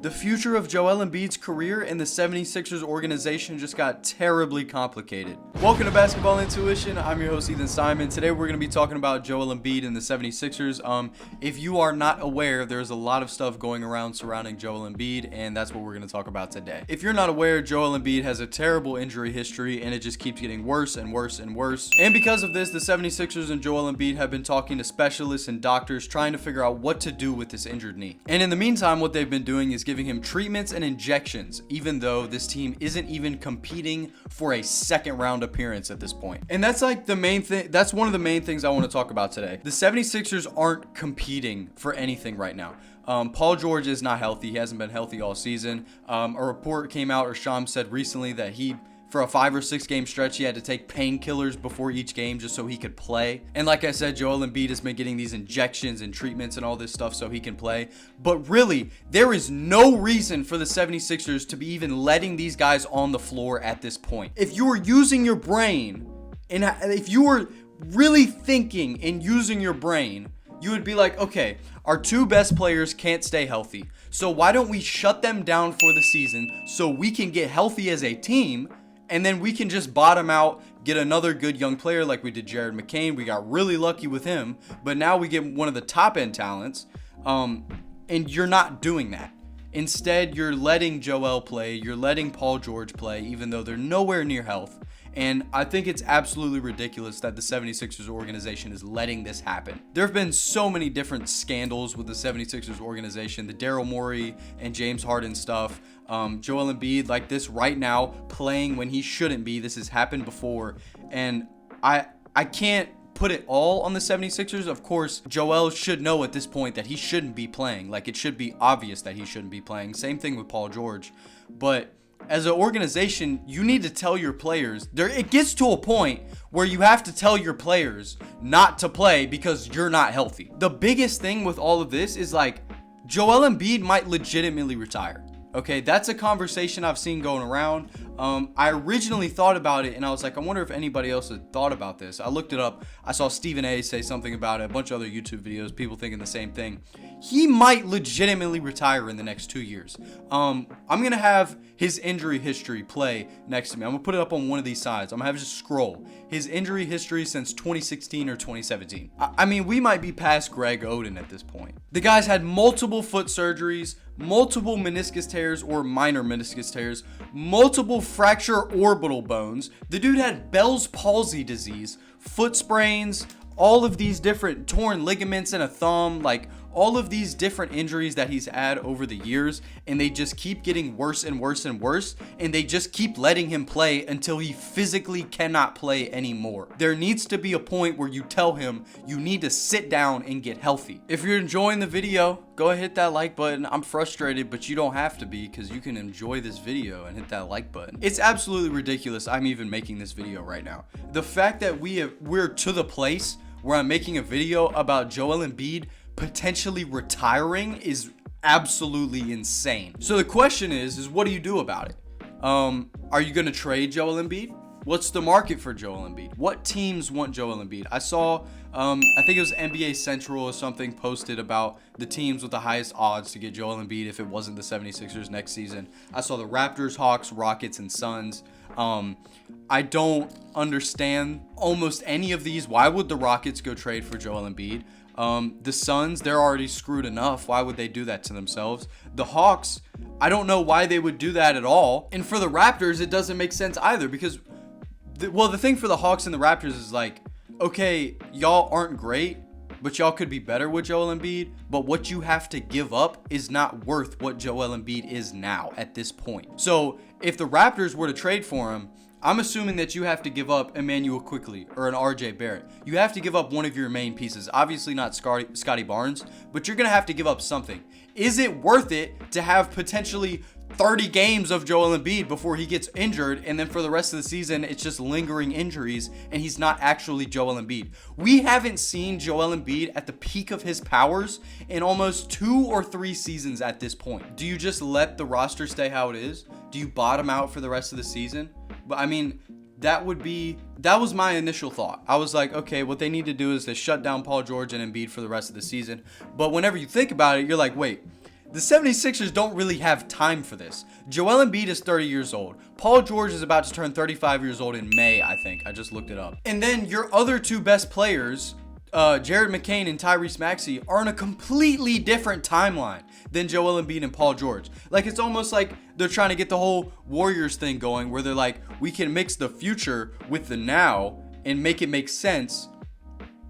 The future of Joel Embiid's career in the 76ers organization just got terribly complicated. Welcome to Basketball Intuition. I'm your host, Ethan Simon. Today we're going to be talking about Joel Embiid and the 76ers. If you are not aware, there's a lot of stuff going around surrounding Joel Embiid, and that's what we're going to talk about today. If you're not aware, Joel Embiid has a terrible injury history, and it just keeps getting worse and worse and worse. And because of this, the 76ers and Joel Embiid have been talking to specialists and doctors trying to figure out what to do with this injured knee. And in the meantime, what they've been doing is giving him treatments and injections, even though this team isn't even competing for a second round appearance at this point. And that's like the main thing. That's one of the main things I want to talk about today. The 76ers aren't competing for anything right now. Paul George is not healthy. He hasn't been healthy all season. A report came out, or Shams said recently, that for a 5 or 6 game stretch, he had to take painkillers before each game just so he could play. And like I said, Joel Embiid has been getting these injections and treatments and all this stuff so he can play. But really, there is no reason for the 76ers to be even letting these guys on the floor at this point. If you were using your brain, and if you were really thinking and using your brain, you would be like, okay, our 2 best players can't stay healthy. So why don't we shut them down for the season so we can get healthy as a team? And then we can just bottom out, get another good young player like we did Jared McCain. We got really lucky with him. But now we get one of the top end talents. And you're not doing that. Instead, you're letting Joel play. You're letting Paul George play, even though they're nowhere near health. And I think it's absolutely ridiculous that the 76ers organization is letting this happen. There have been so many different scandals with the 76ers organization. The Daryl Morey and James Harden stuff. Joel Embiid like this right now, playing when he shouldn't be. This has happened before. And I can't put it all on the 76ers. Of course, Joel should know at this point that he shouldn't be playing. Like, it should be obvious that he shouldn't be playing. Same thing with Paul George. But as an organization, you need to tell your players. It gets to a point where you have to tell your players not to play because you're not healthy. The biggest thing with all of this is, like, Joel Embiid might legitimately retire. Okay, that's a conversation I've seen going around. I originally thought about it, and I was like, I wonder if anybody else had thought about this. I looked it up. I saw Stephen A. say something about it, a bunch of other YouTube videos, people thinking the same thing. He might legitimately retire in the next 2 years. I'm going to have his injury history play next to me. I'm going to put it up on one of these sides. I'm going to have just scroll his injury history since 2016 or 2017. I mean, we might be past Greg Oden at this point. The guy's had multiple foot surgeries, multiple meniscus tears or minor meniscus tears, multiple fracture orbital bones. The dude had Bell's palsy disease, foot sprains, all of these different torn ligaments in a thumb, like all of these different injuries that he's had over the years, and they just keep getting worse and worse and worse, and they just keep letting him play until he physically cannot play anymore. There needs to be a point where you tell him you need to sit down and get healthy. If you're enjoying the video, go ahead, hit that like button. I'm frustrated, but you don't have to be, because you can enjoy this video and hit that like button. It's absolutely ridiculous I'm even making this video right now. The fact that we're to the place where I'm making a video about Joel Embiid potentially retiring is absolutely insane. So the question is what do you do about it? Are you going to trade Joel Embiid? What's the market for Joel Embiid? What teams want Joel Embiid? I saw, I think it was NBA Central or something posted about the teams with the highest odds to get Joel Embiid if it wasn't the 76ers next season. I saw the Raptors, Hawks, Rockets, and Suns. I don't understand almost any of these. Why would the Rockets go trade for Joel Embiid? The Suns, they're already screwed enough. Why would they do that to themselves? The Hawks, I don't know why they would do that at all. And for the Raptors, it doesn't make sense either, because the thing for the Hawks and the Raptors is like, okay, y'all aren't great, but y'all could be better with Joel Embiid, but what you have to give up is not worth what Joel Embiid is now at this point. So if the Raptors were to trade for him, I'm assuming that you have to give up Emmanuel Quickley or an RJ Barrett. You have to give up one of your main pieces. Obviously not Scotty Barnes, but you're going to have to give up something. Is it worth it to have potentially 30 games of Joel Embiid before he gets injured, and then for the rest of the season, it's just lingering injuries, and he's not actually Joel Embiid? We haven't seen Joel Embiid at the peak of his powers in almost 2 or 3 seasons at this point. Do you just let the roster stay how it is? Do you bottom out for the rest of the season? But I mean, that was my initial thought. I was like, okay, what they need to do is to shut down Paul George and Embiid for the rest of the season. But whenever you think about it, you're like, wait, The 76ers don't really have time for this. Joel Embiid is 30 years old. Paul George is about to turn 35 years old in May, I think. I just looked it up. And then your other two best players, Jared McCain and Tyrese Maxey, are on a completely different timeline than Joel Embiid and Paul George. Like, it's almost like they're trying to get the whole Warriors thing going where they're like, we can mix the future with the now and make it make sense.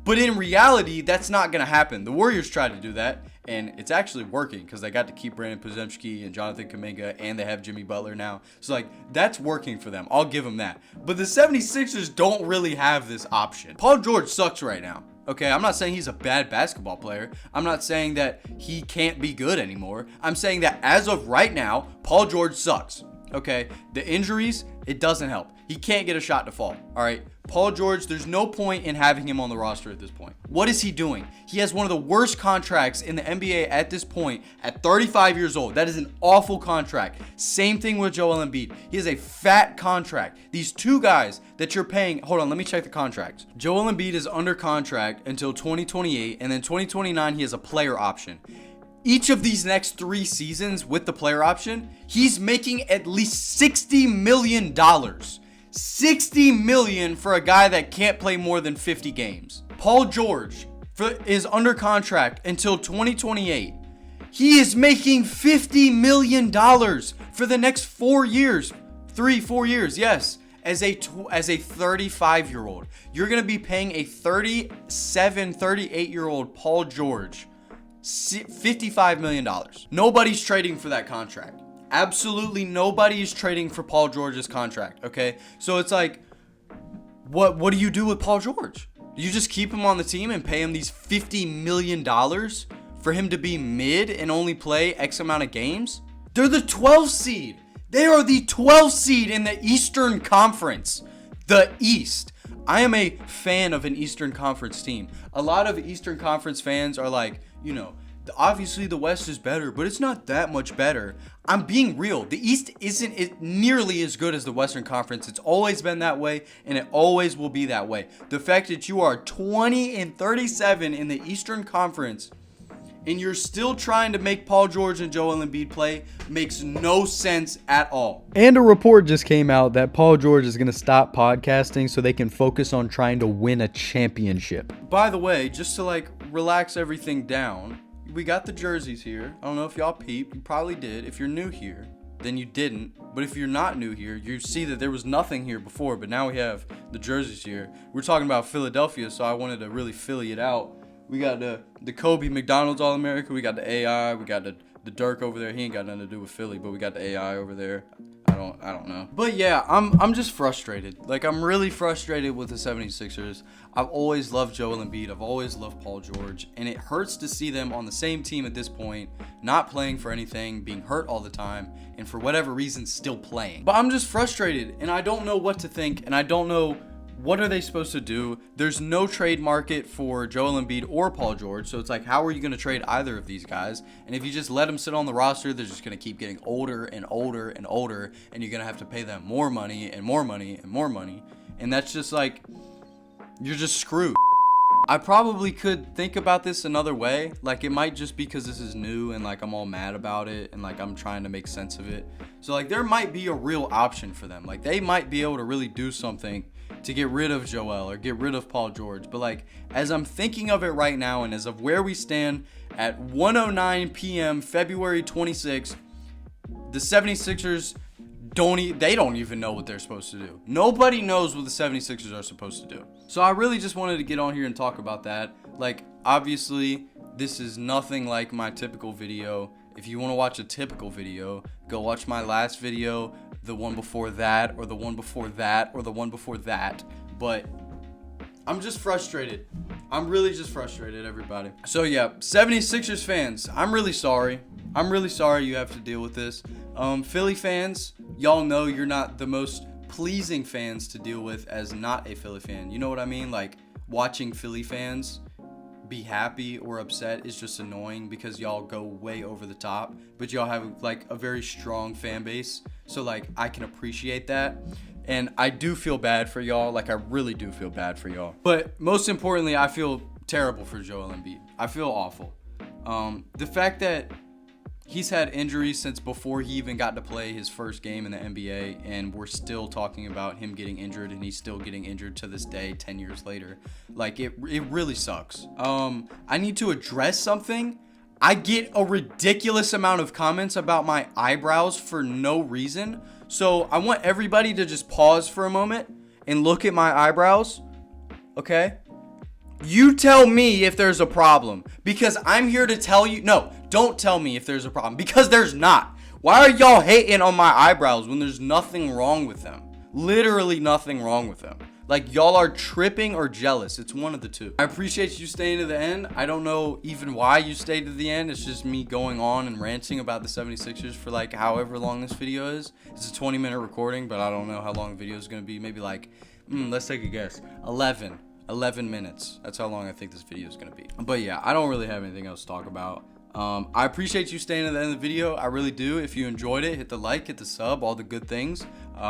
But in reality, that's not going to happen. The Warriors tried to do that, and it's actually working because they got to keep Brandon Podziemski and Jonathan Kuminga, and they have Jimmy Butler now. So, like, that's working for them. I'll give them that. But the 76ers don't really have this option. Paul George sucks right now. Okay, I'm not saying he's a bad basketball player. I'm not saying that he can't be good anymore. I'm saying that as of right now, Paul George sucks. Okay, the injuries, it doesn't help. He can't get a shot to fall. All right, Paul George, there's no point in having him on the roster at this point. What is he doing? He has one of the worst contracts in the NBA at this point at 35 years old. That is an awful contract. Same thing with Joel Embiid. He has a fat contract. These two guys that you're paying, hold on, let me check the contracts. Joel Embiid is under contract until 2028, and then 2029 he has a player option. Each of these next 3 seasons with the player option, he's making at least $60 million. $60 million for a guy that can't play more than 50 games. Paul George is under contract until 2028. He is making $50 million for the next 4 years. 4 years, yes. As a 35-year-old. You're going to be paying a 37, 38-year-old Paul George $55 million. Nobody's trading for that contract. Absolutely nobody is trading for Paul George's contract, okay? So it's like, what do you do with Paul George? You just keep him on the team and pay him these $50 million for him to be mid and only play X amount of games? They're the 12th seed. They are the 12th seed in the Eastern Conference. The East. I am a fan of an Eastern Conference team. A lot of Eastern Conference fans are like, you know, obviously the West is better, but it's not that much better. I'm being real. The East isn't nearly as good as the Western Conference. It's always been that way, and it always will be that way. The fact that you are 20-37 in the Eastern Conference and you're still trying to make Paul George and Joel Embiid play makes no sense at all. And a report just came out that Paul George is going to stop podcasting so they can focus on trying to win a championship. By the way, just to like relax everything down, we got the jerseys here. I don't know if y'all peeped. You probably did. If you're new here, then you didn't. But if you're not new here, you see that there was nothing here before, but now we have the jerseys here. We're talking about Philadelphia, so I wanted to really Philly it out. We got the Kobe McDonald's All-America. We got the AI. We got the Dirk over there. He ain't got nothing to do with Philly, but we got the AI over there. I don't know. But yeah, I'm just frustrated. Like, I'm really frustrated with the 76ers. I've always loved Joel Embiid. I've always loved Paul George. And it hurts to see them on the same team at this point, not playing for anything, being hurt all the time, and for whatever reason still playing. But I'm just frustrated, and I don't know what to think, and I don't know what are they supposed to do. There's no trade market for Joel Embiid or Paul George, so it's like, how are you going to trade either of these guys? And if you just let them sit on the roster, they're just going to keep getting older and older and older, and you're going to have to pay them more money and more money and more money. And that's just like, you're just screwed. I probably could think about this another way. Like, it might just be because this is new and like I'm all mad about it and like I'm trying to make sense of it. So like, there might be a real option for them. Like, they might be able to really do something to get rid of Joel or get rid of Paul George. But like, as I'm thinking of it right now, and as of where we stand at 1:09 p.m. February 26th, the 76ers they don't even know what they're supposed to do. Nobody knows what the 76ers are supposed to do. So I really just wanted to get on here and talk about that. Like, obviously, this is nothing like my typical video. If you want to watch a typical video, go watch my last video, the one before that, or the one before that, or the one before that. But I'm just frustrated. I'm really just frustrated, everybody. So yeah, 76ers fans, I'm really sorry. I'm really sorry you have to deal with this. Philly fans, y'all know you're not the most pleasing fans to deal with as not a Philly fan. You know what I mean? Like, watching Philly fans be happy or upset is just annoying because y'all go way over the top, but y'all have like a very strong fan base. So like, I can appreciate that. And I do feel bad for y'all. Like, I really do feel bad for y'all. But most importantly, I feel terrible for Joel Embiid. I feel awful. The fact that He's had injuries since before he even got to play his first game in the NBA, and we're still talking about him getting injured, and he's still getting injured to this day 10 years later. Like, it really sucks. I need to address something. I get a ridiculous amount of comments about my eyebrows for no reason. So I want everybody to just pause for a moment and look at my eyebrows. Okay? You tell me if there's a problem, because I'm here to tell you. No, don't tell me if there's a problem, because there's not. Why are y'all hating on my eyebrows when there's nothing wrong with them? Literally nothing wrong with them. Like, y'all are tripping or jealous. It's one of the two. I appreciate you staying to the end. I don't know even why you stayed to the end. It's just me going on and ranting about the 76ers for like however long this video is. It's a 20-minute recording, but I don't know how long the video is going to be. Maybe like, let's take a guess. 11 minutes. That's how long I think this video is going to be. But yeah, I don't really have anything else to talk about. I appreciate you staying to the end of the video. I really do. If you enjoyed it, hit the like, hit the sub, all the good things.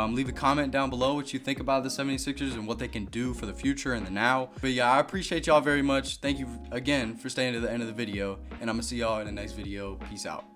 Leave a comment down below what you think about the 76ers and what they can do for the future and the now. But yeah, I appreciate y'all very much. Thank you again for staying to the end of the video, and I'm gonna see y'all in the next video. Peace out.